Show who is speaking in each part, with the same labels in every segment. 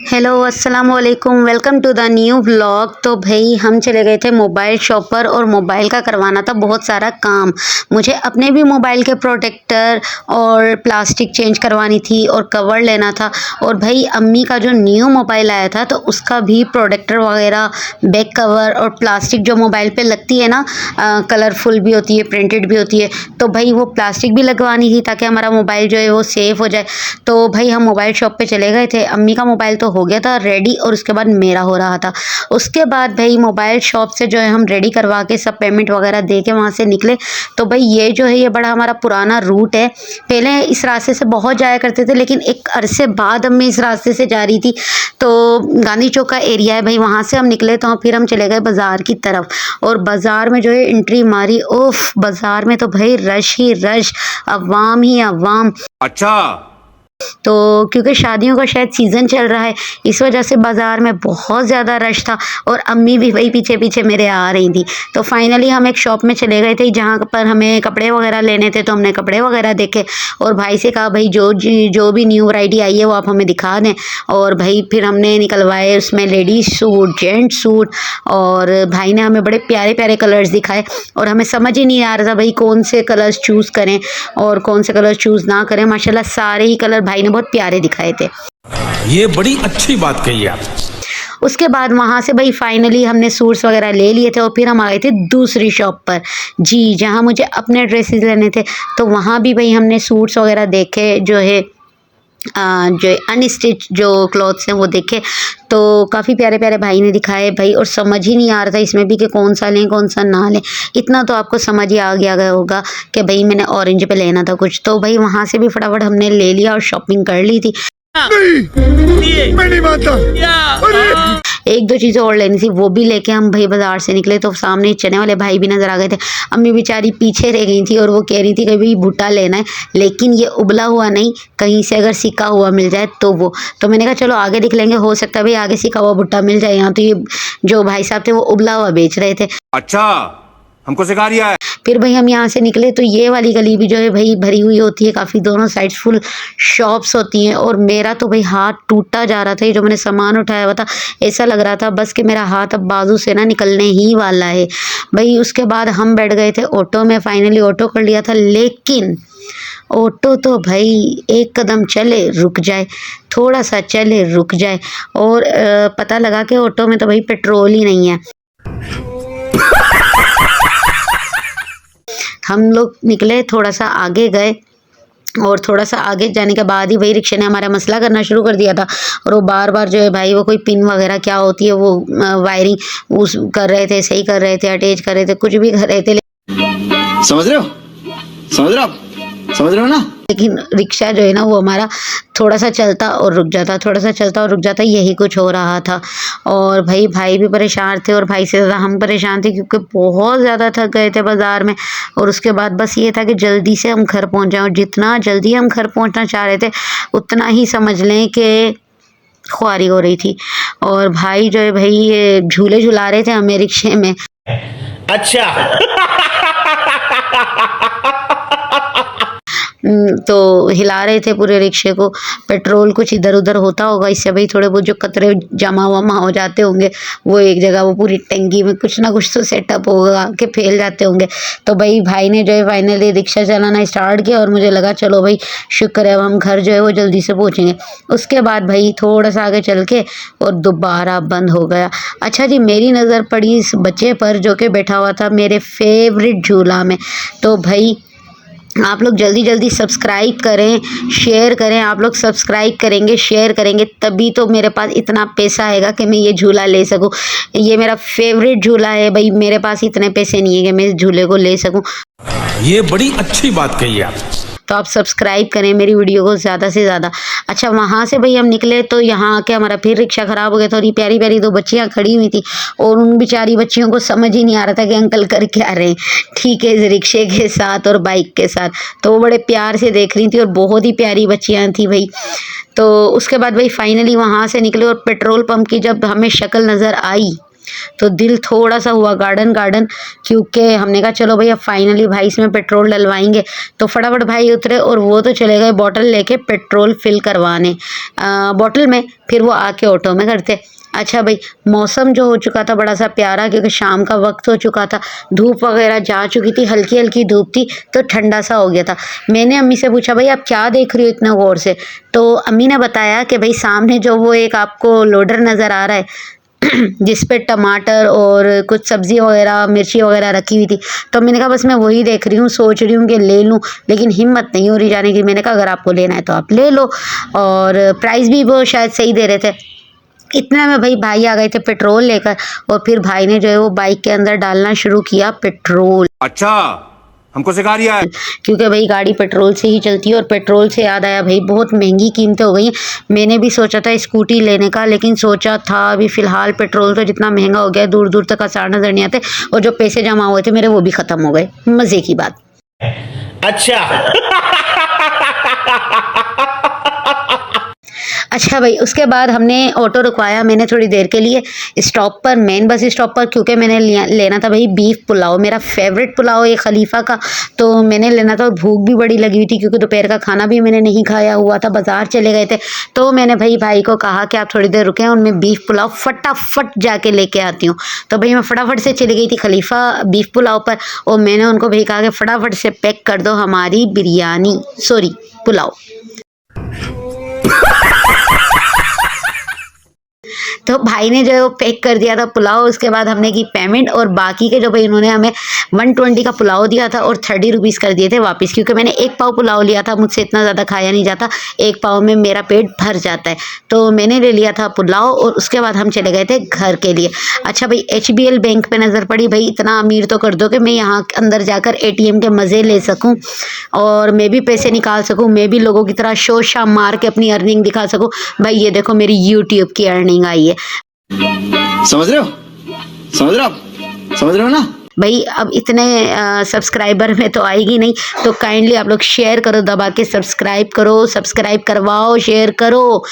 Speaker 1: Hello अस्सलाम वालेकुम, welcome to the new vlog. तो भाई हम चले गए थे मोबाइल शॉप पर और मोबाइल का करवाना था बहुत सारा काम। मुझे अपने भी मोबाइल के प्रोटेक्टर और प्लास्टिक चेंज करवानी थी और कवर लेना था। और भाई अम्मी का जो न्यू मोबाइल आया था तो उसका भी प्रोटेक्टर वगैरह, बैक कवर और प्लास्टिक जो मोबाइल पे लगती है ना, कलरफुल भी होती है, प्रिंटेड भी होती है, तो भाई वो प्लास्टिक भी लगवानी थी ताकि हमारा मोबाइल जो है वो सेफ़ हो जाए। तो भाई हम मोबाइल शॉप पे चले गए थे। अम्मी का मोबाइल तो हो गया था रेडी और उसके बाद मेरा हो रहा था। उसके बाद भाई मोबाइल शॉप से जो है हम रेडी करवा के सब पेमेंट वगैरह दे के वहाँ से निकले। तो भाई ये जो है ये बड़ा हमारा पुराना रूट है। पहले इस रास्ते से बहुत जाया करते थे, लेकिन एक अरसे बाद मैं इस रास्ते से जा रही थी। तो गांधी चौक का एरिया है भाई, वहाँ से हम निकले तो फिर हम चले गए बाज़ार की तरफ। और बाज़ार में जो है एंट्री मारी, ओफ बाज़ार में तो भाई रश ही रश, अवाम ही अवाम।
Speaker 2: अच्छा,
Speaker 1: तो क्योंकि शादियों का शायद सीज़न चल रहा है, इस वजह से बाज़ार में बहुत ज़्यादा रश था और अम्मी भी वही पीछे पीछे मेरे आ रही थी। तो फाइनली हम एक शॉप में चले गए थे जहाँ पर हमें कपड़े वगैरह लेने थे। तो हमने कपड़े वगैरह देखे और भाई से कहा भाई जो भी न्यू वैरायटी आई है वो आप हमें दिखा दें। और भाई फिर हमने निकलवाए उसमें लेडीज़ सूट, जेंट्स सूट, और भाई ने हमें बड़े प्यारे प्यारे कलर्स दिखाए और हमें समझ ही नहीं आ रहा था भाई कौन से कलर्स चूज़ करें और कौन से कलर चूज़ ना करें। माशाल्लाह सारे ही कलर भाई ने बहुत प्यारे दिखाए थे।
Speaker 2: ये बड़ी अच्छी बात कही आप।
Speaker 1: उसके बाद वहाँ से भाई फाइनली हमने सूट्स वगैरह ले लिए थे और फिर हम आ गए थे दूसरी शॉप पर जी, जहाँ मुझे अपने ड्रेसेस लेने थे। तो वहाँ भी भाई हमने सूट्स वगैरह देखे, जो है जो अनस्टिच जो क्लॉथ्स हैं वो देखे। तो काफ़ी प्यारे प्यारे भाई ने दिखाए भाई, और समझ ही नहीं आ रहा था इसमें भी कि कौन सा लें कौन सा ना लें। इतना तो आपको समझ ही आ गया होगा कि भाई मैंने ऑरेंज पे लेना था कुछ। तो भाई वहाँ से भी फटाफट हमने ले लिया और शॉपिंग कर ली थी।
Speaker 2: नहीं, मैं नहीं मानता।
Speaker 1: एक दो चीज़ें और लेनी थी, वो भी लेके हम भाई बाज़ार से निकले। तो सामने चने वाले भाई भी नज़र आ गए थे। अम्मी बेचारी पीछे रह गई थी और वो कह रही थी कि भाई भुट्टा लेना है, लेकिन ये उबला हुआ नहीं, कहीं से अगर सिका हुआ मिल जाए तो वो। तो मैंने कहा चलो आगे देख लेंगे, हो सकता है भाई आगे सिका हुआ भुट्टा मिल जाए। यहाँ तो ये जो भाई साहब थे वो उबला हुआ बेच रहे थे।
Speaker 2: अच्छा, हमको सिखा रिया है।
Speaker 1: फिर भाई हम यहाँ से निकले तो ये वाली गली भी जो है भाई भरी हुई होती है काफ़ी, दोनों साइड्स फुल शॉप्स होती हैं। और मेरा तो भाई हाथ टूटा जा रहा था, ये जो मैंने सामान उठाया हुआ था ऐसा लग रहा था बस कि मेरा हाथ अब बाजू से ना निकलने ही वाला है भाई। उसके बाद हम बैठ गए थे ऑटो में, फाइनली ऑटो कर लिया था। लेकिन ऑटो तो भाई एक कदम चले रुक जाए, थोड़ा सा चले रुक जाए, और पता लगा कि ऑटो में तो भाई पेट्रोल ही नहीं है। हम लोग निकले, थोड़ा सा आगे गए और थोड़ा सा आगे जाने के बाद ही भाई रिक्शे ने हमारा मसला करना शुरू कर दिया था। और वो बार बार जो है भाई वो कोई पिन वगैरह क्या होती है वो वायरिंग उस कर रहे थे, सही कर रहे थे, अटैच कर रहे थे, कुछ भी कर रहे थे।
Speaker 3: समझ रहे हो, समझ रहे हो, समझ रहे हो ना।
Speaker 1: लेकिन रिक्शा जो है ना वो हमारा थोड़ा सा चलता और रुक जाता, थोड़ा सा चलता और रुक जाता, यही कुछ हो रहा था। और भाई भी परेशान थे और भाई से ज़्यादा हम परेशान थे क्योंकि बहुत ज़्यादा थक गए थे बाज़ार में। और उसके बाद बस ये था कि जल्दी से हम घर पहुंच जाएं, और जितना जल्दी हम घर पहुंचना चाह रहे थे उतना ही समझ लें कि खुआरी हो रही थी। और भाई जो है भाई ये झूले झुला रहे थे हमें रिक्शे में।
Speaker 2: अच्छा।
Speaker 1: तो हिला रहे थे पूरे रिक्शे को। पेट्रोल कुछ इधर उधर होता होगा, इससे भाई थोड़े बहुत जो कतरे जमा वमा हो जाते होंगे वो एक जगह, वो पूरी टंकी में कुछ ना कुछ तो सेटअप होगा कि फैल जाते होंगे। तो भाई ने जो है फाइनली रिक्शा चलाना स्टार्ट किया और मुझे लगा चलो भाई शुक्र है अब हम घर जो है वो जल्दी से पहुँचेंगे। उसके बाद भाई थोड़ा सा आगे चल के और दोबारा बंद हो गया। अच्छा जी, मेरी नज़र पड़ी इस बच्चे पर जो कि बैठा हुआ था मेरे फेवरेट झूला में। तो भाई आप लोग जल्दी जल्दी सब्सक्राइब करें, शेयर करें। आप लोग सब्सक्राइब करेंगे, शेयर करेंगे तभी तो मेरे पास इतना पैसा आएगा कि मैं ये झूला ले सकूं। ये मेरा फेवरेट झूला है भाई, मेरे पास इतने पैसे नहीं है कि मैं इस झूले को ले सकूं।
Speaker 2: ये बड़ी अच्छी बात कही आप।
Speaker 1: तो आप सब्सक्राइब करें मेरी वीडियो को ज़्यादा से ज़्यादा। अच्छा, वहाँ से भाई हम निकले तो यहाँ आके हमारा फिर रिक्शा ख़राब हो गया। थोड़ी प्यारी प्यारी दो बच्चियाँ खड़ी हुई थी और उन बेचारी बच्चियों को समझ ही नहीं आ रहा था कि अंकल कर क्या रहे हैं, ठीक है, इस रिक्शे के साथ और बाइक के साथ। तो वो बड़े प्यार से देख रही थी और बहुत ही प्यारी बच्चियाँ थी भाई। तो उसके बाद भाई फाइनली वहाँ से निकले और पेट्रोल पंप की जब हमें शक्ल नज़र आई तो दिल थोड़ा सा हुआ गार्डन गार्डन, क्योंकि हमने कहा चलो भैया फाइनली भाई इसमें पेट्रोल डलवाएंगे। तो फटाफट भाई उतरे और वो तो चले गए बॉटल लेके पेट्रोल फिल करवाने बॉटल में, फिर वो आके ऑटो में करते। अच्छा भाई, मौसम जो हो चुका था बड़ा सा प्यारा, क्योंकि शाम का वक्त हो चुका था, धूप वगैरह जा चुकी थी, हल्की हल्की धूप थी, तो ठंडा सा हो गया था। मैंने अम्मी से पूछा भाई आप क्या देख रही हो इतना गौर से, तो अम्मी ने बताया कि भाई सामने जो वो एक आपको लोडर नज़र आ रहा है जिस पे टमाटर और कुछ सब्ज़ी वगैरह मिर्ची वगैरह रखी हुई थी। तो मैंने कहा बस मैं वही देख रही हूँ, सोच रही हूँ कि ले लूँ, लेकिन हिम्मत नहीं हो रही जाने की। मैंने कहा अगर आपको लेना है तो आप ले लो, और प्राइस भी वो शायद सही दे रहे थे। इतने में भाई आ गए थे पेट्रोल लेकर, और फिर भाई ने जो है वो बाइक के अंदर डालना शुरू किया पेट्रोल।
Speaker 2: अच्छा, हमको सिखा रिया है।
Speaker 1: क्योंकि भाई गाड़ी पेट्रोल से ही चलती है। और पेट्रोल से याद आया भाई बहुत महंगी कीमतें हो गई हैं। मैंने भी सोचा था स्कूटी लेने का, लेकिन सोचा था अभी फ़िलहाल पेट्रोल तो जितना महंगा हो गया है, दूर दूर तक आसार नज़र नहीं आते, और जो पैसे जमा हुए थे मेरे वो भी ख़त्म हो गए। मज़े की बात। अच्छा भाई, उसके बाद हमने ऑटो रुकवाया मैंने थोड़ी देर के लिए स्टॉप पर, मेन बस स्टॉप पर, क्योंकि मैंने लेना था भाई बीफ पुलाव, मेरा फेवरेट पुलाव है खलीफा का। तो मैंने लेना था, भूख भी बड़ी लगी हुई थी क्योंकि दोपहर का खाना भी मैंने नहीं खाया हुआ था, बाज़ार चले गए थे। तो मैंने भाई को कहा कि आप थोड़ी देर रुकें और मैं बीफ पुलाव फटाफट जाके लेके आती हूँ। तो भाई मैं फटाफट से चली गई थी खलीफा बीफ पुलाव पर, और मैंने उनको भाई कहा कि फटाफट से पैक कर दो हमारी बिरयानी, सॉरी पुलाव। तो भाई ने जो है वो पैक कर दिया था पुलाव। उसके बाद हमने की पेमेंट, और बाकी के जो भाई उन्होंने हमें 120 का पुलाव दिया था और 30 रुपीज़ कर दिए थे वापस, क्योंकि मैंने एक पाव पुलाव लिया था, मुझसे इतना ज़्यादा खाया नहीं जाता, एक पाव में मेरा पेट भर जाता है। तो मैंने ले लिया था पुलाव, और उसके बाद हम चले गए थे घर के लिए। अच्छा भाई, HBL बैंक पे नज़र पड़ी, भाई इतना अमीर तो कर दो कि मैं यहाँ अंदर जाकर ATM के मज़े ले सकूँ, और मैं भी पैसे निकाल सकूँ, मैं भी लोगों की तरह शो शाम मार के अपनी अर्निंग दिखा सकूँ। भाई ये देखो मेरी YouTube की अर्निंग आई है।
Speaker 3: समझ रहे हो, समझ रहे हो आप, समझ रहे हो ना।
Speaker 1: भाई अब इतने सब्सक्राइबर में तो आएगी नहीं, तो काइंडली आप लोग शेयर करो, दबा के सब्सक्राइब करो, सब्सक्राइब करवाओ, शेयर करो,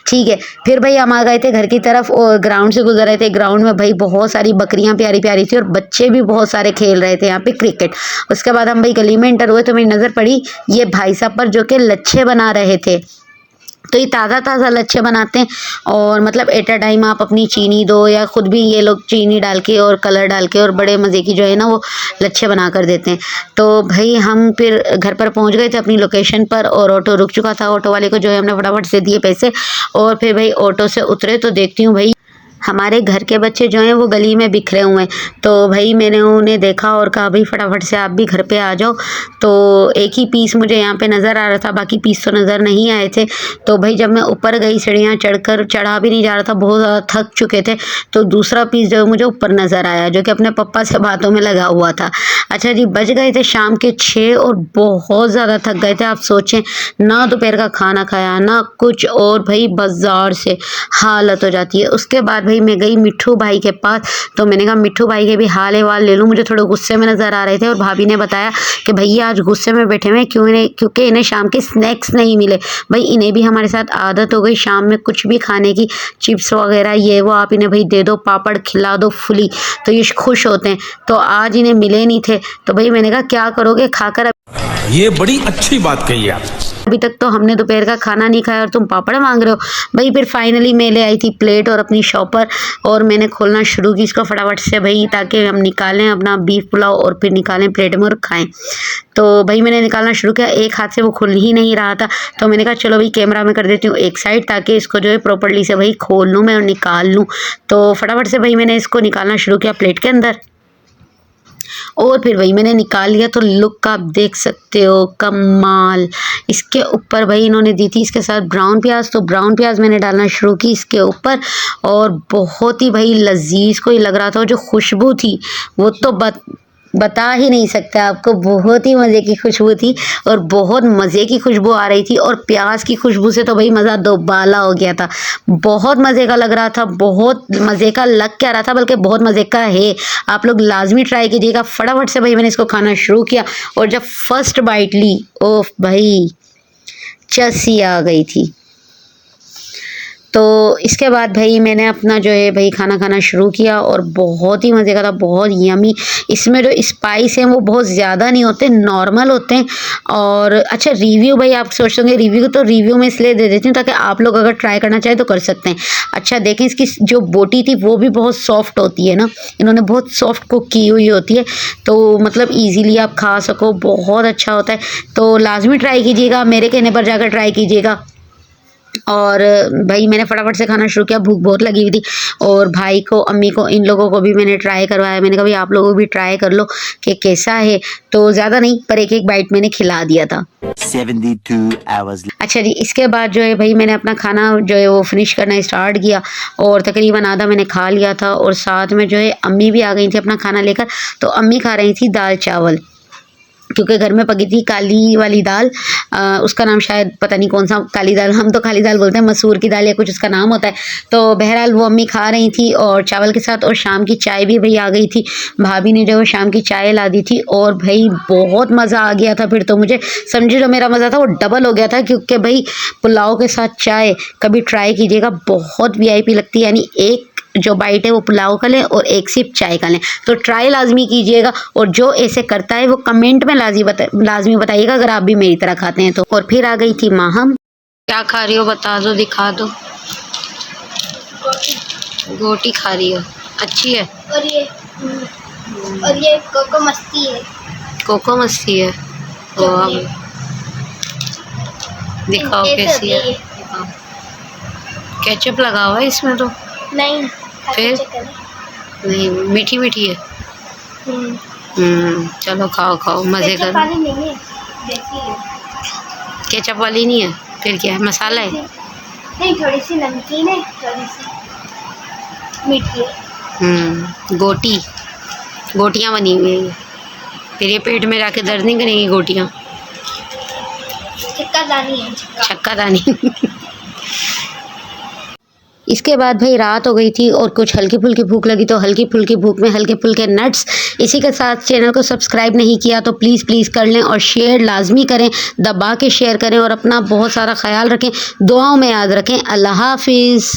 Speaker 1: ठीक है। फिर भाई हम आ गए थे घर की तरफ, और ग्राउंड से गुजर रहे थे। ग्राउंड में भाई बहुत सारी बकरियां प्यारी प्यारी थी, और बच्चे भी बहुत सारे खेल रहे थे यहाँ पे क्रिकेट। उसके बाद हम भाई गली में एंटर हुए, तो मेरी नज़र पड़ी ये भाई साहब पर, जो कि लच्छे बना रहे थे। तो ये ताज़ा ताज़ा लच्छे बनाते हैं, और मतलब एट अ टाइम आप अपनी चीनी दो, या ख़ुद भी ये लोग चीनी डाल के और कलर डाल के और बड़े मज़े की जो है ना वो लच्छे बना कर देते हैं। तो भाई हम फिर घर पर पहुंच गए थे अपनी लोकेशन पर, और ऑटो रुक चुका था। ऑटो वाले को जो है हमने फटाफट से दिए पैसे, और फिर भाई ऑटो से उतरे तो देखती हूँ भाई हमारे घर के बच्चे जो हैं वो गली में बिखरे हुए हैं। तो भाई मैंने उन्हें देखा और कहा भाई फटाफट से आप भी घर पे आ जाओ। तो एक ही पीस मुझे यहाँ पे नज़र आ रहा था, बाकी पीस तो नज़र नहीं आए थे। तो भाई जब मैं ऊपर गई, सीढ़ियाँ चढ़ा भी नहीं जा रहा था, बहुत ज़्यादा थक चुके थे, तो दूसरा पीस जो मुझे ऊपर नज़र आया, जो कि अपने पप्पा से बातों में लगा हुआ था। अच्छा जी, बज गए थे शाम के 6 और बहुत ज़्यादा थक गए थे। आप सोचें, ना दोपहर का खाना खाया ना कुछ, और भाई बाज़ार से हालत हो जाती है। उसके बाद भाई मैं गई मिट्ठू भाई के पास, तो मैंने कहा मिट्ठू भाई के भी हाल अहवाल ले लूँ। मुझे थोड़े गुस्से में नज़र आ रहे थे, और भाभी ने बताया कि भैया आज गुस्से में बैठे हुए क्योंकि इन्हें शाम के स्नैक्स नहीं मिले। भाई इन्हें भी हमारे साथ आदत हो गई शाम में कुछ भी खाने की, चिप्स वगैरह ये वो, आप इन्हें भाई दे दो, पापड़ खिला दो फुली, तो ये खुश होते हैं। तो आज इन्हें मिले नहीं थे, तो भाई मैंने कहा क्या करोगे खाकर,
Speaker 2: ये बड़ी अच्छी बात कही आप।
Speaker 1: अभी तक तो हमने दोपहर का खाना नहीं खाया और तुम पापड़ मांग रहे हो। भाई फिर फाइनली मैं ले आई थी प्लेट और अपनी शॉपर, और मैंने खोलना शुरू की इसको फटाफट से भाई, ताकि हम निकालें अपना बीफ पुलाव और फिर निकालें प्लेट में और खाएं। तो भाई मैंने निकालना शुरू किया, एक हाथ से वो खुल ही नहीं रहा था, तो मैंने कहा चलो भाई कैमरा में कर देती हूँ एक साइड, ताकि इसको जो है प्रॉपर्ली से भाई खोल लूँ मैं और निकाल लूँ। तो फटाफट से भाई मैंने इसको निकालना शुरू किया प्लेट के अंदर, और फिर भाई मैंने निकाल लिया। तो लुक आप देख सकते हो, कमाल। इसके ऊपर भाई इन्होंने दी थी इसके साथ ब्राउन प्याज, तो ब्राउन प्याज मैंने डालना शुरू की इसके ऊपर, और बहुत ही भाई लजीज कोई लग रहा था। जो खुशबू थी वो तो बता ही नहीं सकता आपको, बहुत ही मज़े की खुशबू थी, और बहुत मज़े की खुशबू आ रही थी, और प्याज की खुशबू से तो भाई मज़ा दोबाला हो गया था। बहुत मज़े का लग रहा था, बहुत मज़े का लग क्या रहा था, बल्कि बहुत मज़े का है। आप लोग लाजमी ट्राई कीजिएगा। फटाफट से भाई मैंने इसको खाना शुरू किया, और जब फर्स्ट बाइट ली, ओह भाई चसी आ गई थी। तो इसके बाद भाई मैंने अपना जो है भाई खाना खाना शुरू किया और बहुत ही मज़े का था, बहुत यमी। इसमें जो स्पाइस हैं वो बहुत ज़्यादा नहीं होते, नॉर्मल होते हैं। और अच्छा रिव्यू भाई आप सोचते होंगे रिव्यू, तो रिव्यू में इसलिए दे देती हूँ ताकि आप लोग अगर ट्राई करना चाहें तो कर सकते हैं। अच्छा देखें इसकी जो बोटी थी वो भी बहुत सॉफ्ट होती है ना, इन्होंने बहुत सॉफ्ट कुक की हुई होती है, तो मतलब ईजीली आप खा सको, बहुत अच्छा होता है। तो लाजमी ट्राई कीजिएगा, मेरे कहने पर जाकर ट्राई कीजिएगा। और भाई मैंने फटाफट से खाना शुरू किया, भूख बहुत लगी हुई थी। और भाई को, अम्मी को, इन लोगों को भी मैंने ट्राई करवाया। मैंने कहा भाई आप लोगों को भी ट्राई कर लो कि कैसा है। तो ज़्यादा नहीं पर एक एक बाइट मैंने खिला दिया था।
Speaker 3: 72 hours.
Speaker 1: अच्छा जी, इसके बाद जो है भाई मैंने अपना खाना जो है वो फिनिश करना स्टार्ट किया और तकरीबन आधा मैंने खा लिया था। और साथ में जो है अम्मी भी आ गई थी अपना खाना लेकर। तो अम्मी खा रही थी दाल चावल, क्योंकि घर में पकी थी काली वाली दाल, उसका नाम शायद पता नहीं कौन सा, काली दाल, हम तो काली दाल बोलते हैं, मसूर की दाल या कुछ उसका नाम होता है। तो बहरहाल वो अम्मी खा रही थी और चावल के साथ। और शाम की चाय भी भाई आ गई थी, भाभी ने जो है शाम की चाय ला दी थी। और भाई बहुत मज़ा आ गया था। फिर तो मुझे समझे जो मेरा मज़ा था वो डबल हो गया था, क्योंकि भाई पुलाव के साथ चाय कभी ट्राई कीजिएगा, बहुत वीआईपी लगती है। यानी एक जो बाइट है वो पुलाव का लें और एक सिप चाय का लें, तो ट्राई लाजमी कीजिएगा। और जो ऐसे करता है वो कमेंट में लाजमी बताइएगा अगर आप भी मेरी तरह खाते हैं तो। और फिर आ गई थी माहम। क्या खा रही हो बता दो, दिखा दो। गोटी खा रही हो, अच्छी है।
Speaker 4: और ये कोको मस्ती है।
Speaker 1: कोको मस्ती है, दिखाओ कैसी है। केचप लगा हुआ है इसमें तो
Speaker 4: नहीं,
Speaker 1: फिर नहीं, मीठी मीठी है। चलो खाओ खाओ, मज़े करो।
Speaker 4: पानी नहीं है, देसी है।
Speaker 1: केचप वाली नहीं है, फिर क्या है, मसाला है।
Speaker 4: नहीं, थोड़ी सी नमकीन है, थोड़ी सी मीठी है।
Speaker 1: गोटियाँ बनी हुई है। फिर ये पेट में जाके दर्द नहीं करेंगी गोटियाँ?
Speaker 4: चक्कादानी है,
Speaker 1: चक्कादानी। इसके बाद भाई रात हो गई थी और कुछ हल्की फुल्की भूख लगी, तो हल्की फुल्की भूख में हल्के फुल्के नट्स। इसी के साथ चैनल को सब्सक्राइब नहीं किया तो प्लीज़ कर लें और शेयर लाजमी करें, दबा के शेयर करें। और अपना बहुत सारा ख्याल रखें, दुआओं में याद रखें। अल्लाह हाफिज़।